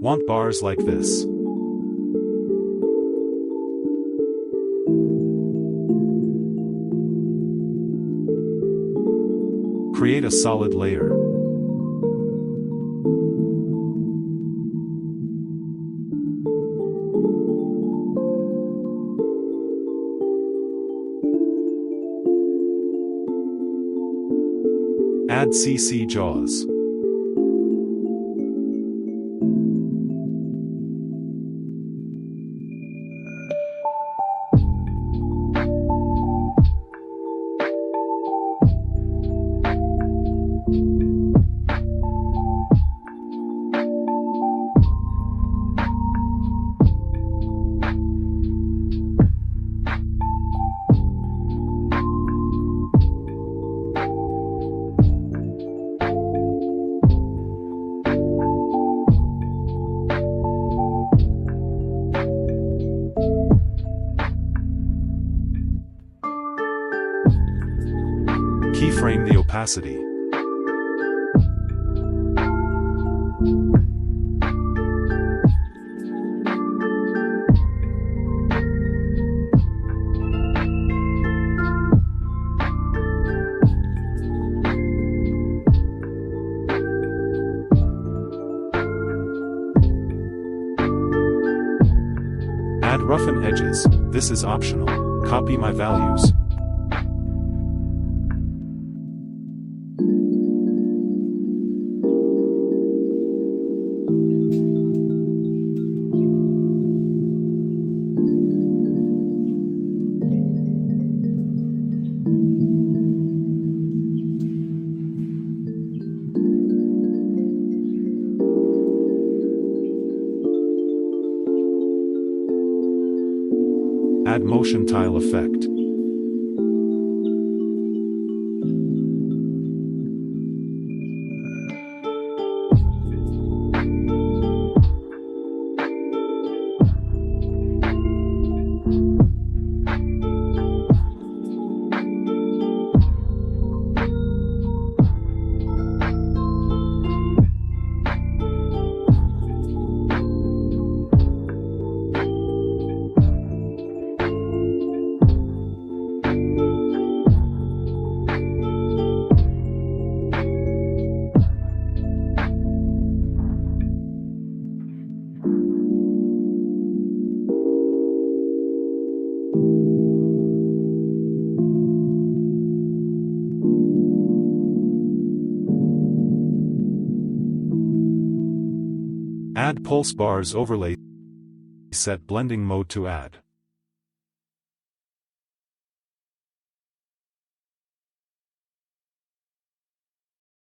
Want bars like this? Create a solid layer. Add CC jaws. Keyframe the opacity. Add roughen edges. This is optional. Copy my values. Add motion tile effect. Add pulse bars overlay. Set blending mode to add.